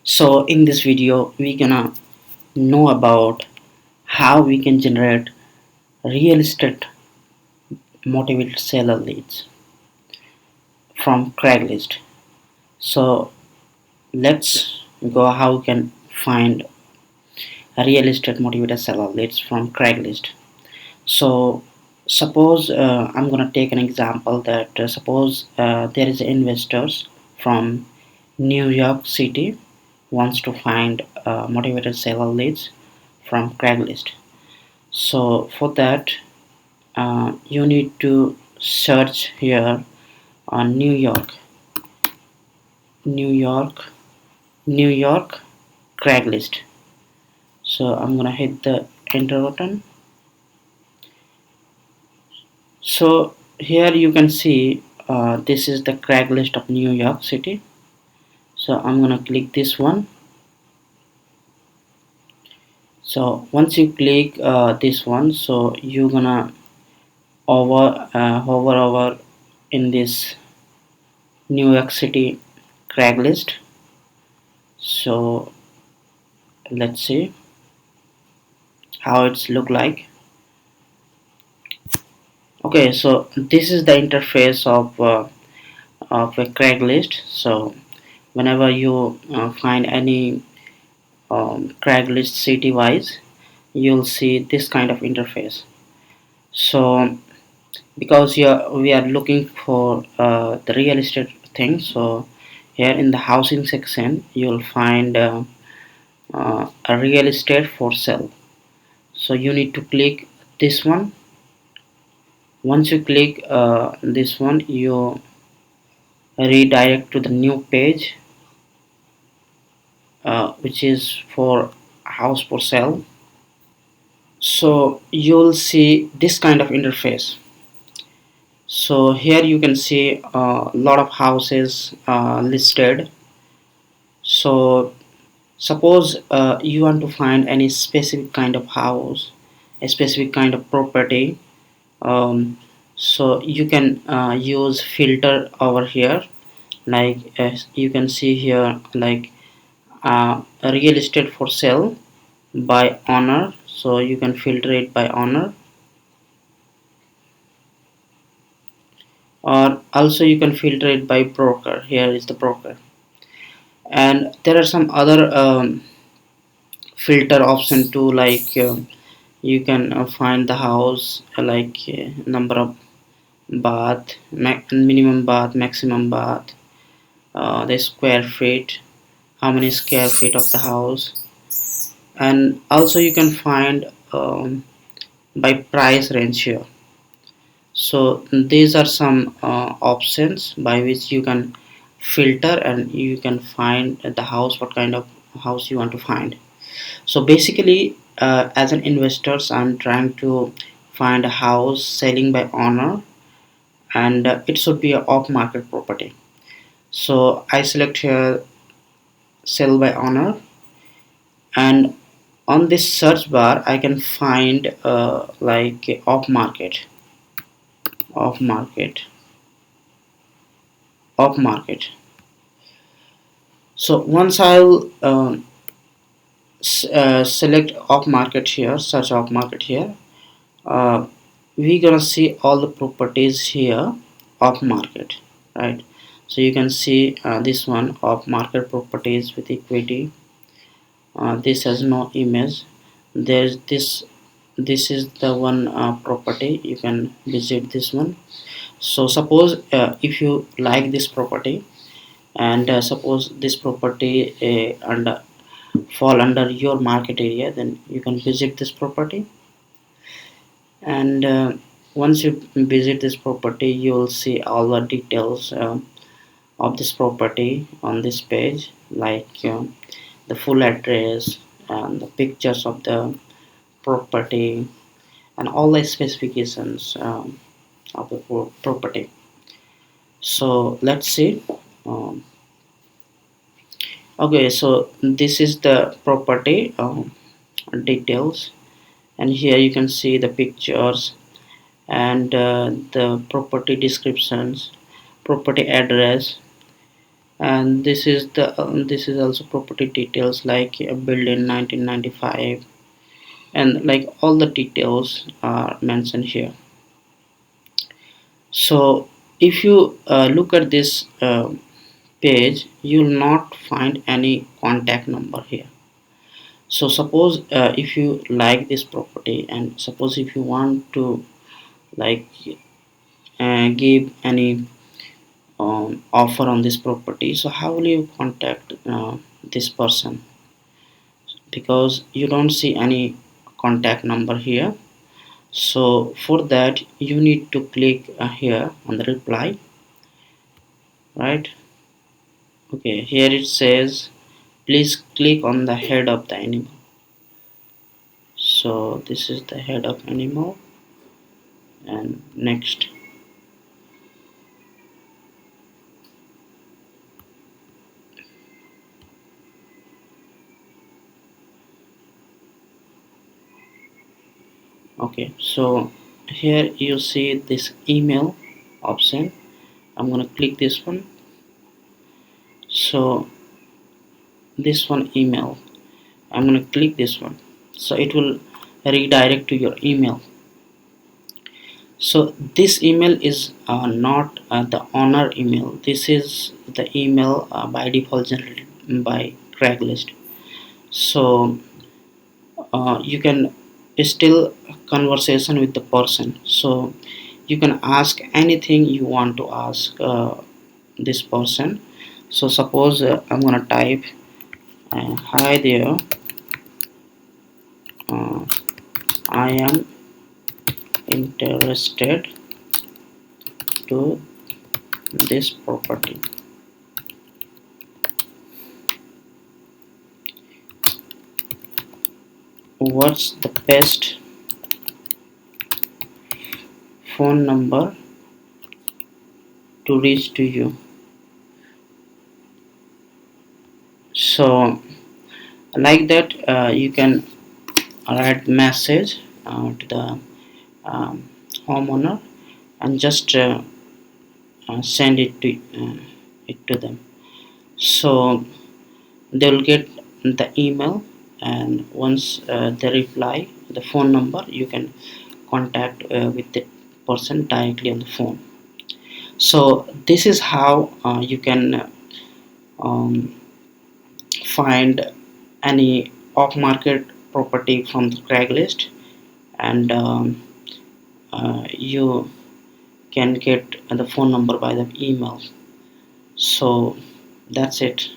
So in this video we gonna know about how we can generate real estate motivated seller leads from Craigslist. So let's go how we can find real estate motivated seller leads from Craigslist. So suppose I'm gonna take an example that suppose there is investors from New York City wants to find motivated seller leads from Craigslist. So for that you need to search here on New York, New York Craigslist. So I'm gonna hit the enter button. So here you can see this is the Craigslist of New York City. So I'm gonna click this one. So once you click this one, so you're gonna hover over in this New York City Craigslist. So let's see how it's look like. Okay, so this is the interface of a Craigslist. So whenever you find any Craigslist city wise, you'll see this kind of interface. So because we are looking for the real estate thing, so here in the housing section you'll find a real estate for sale. So you need to click this one. Once you click this one, you redirect to the new page which is for house for sale. So you'll see this kind of interface. So here you can see a lot of houses listed. So suppose you want to find any specific kind of house, a specific kind of property, so you can use filter over here, like as you can see here, like a real estate for sale by owner. So you can filter it by owner, or also you can filter it by broker. Here is the broker, and there are some other filter option too, like you can find the house like number of bath, minimum bath, maximum bath, the square feet, how many square feet of the house, and also you can find by price range here. So these are some options by which you can filter and you can find the house, what kind of house you want to find. So basically as an investors, I'm trying to find a house selling by owner, and it should be a off market property. So I select here sell by owner, and on this search bar I can find like off market off market. So once I'll select off market here, search off market here, uh, we gonna see all the properties here off market, right? So you can see this one off market properties with equity. This has no image. There's this is the one property, you can visit this one. So suppose if you like this property, and suppose this property under fall under your market area, then you can visit this property. And once you visit this property, you will see all the details of this property on this page, like the full address and the pictures of the property and all the specifications of the property. So let's see. um, okay, so this is the property details, and here you can see the pictures and the property descriptions, property address, and this is also property details like built in 1995, and like all the details are mentioned here. So if you look at this page, you will not find any contact number here. So suppose if you like this property, and suppose if you want to like give any offer on this property, so how will you contact this person? Because you don't see any contact number here. So for that you need to click here on the reply, right? Okay, here it says please click on the head of the animal. So this is the head of animal, and next. Okay, so here you see this email option. I'm gonna click this one. So this one email, I'm gonna click this one, so it will redirect to your email. So this email is not the owner email. This is the email by default generated by Craigslist. So you can still conversation with the person, so you can ask anything you want to ask this person. So suppose I'm gonna type hi there, uh, I am interested to this property. What's the best phone number to reach to you? So like that you can write message to the um, homeowner, and just send it to them. So they will get the email, and once they reply the phone number, you can contact with the person directly on the phone. So this is how you can um, find any off market property from the Craigslist, and you can get the phone number by the email. So that's it.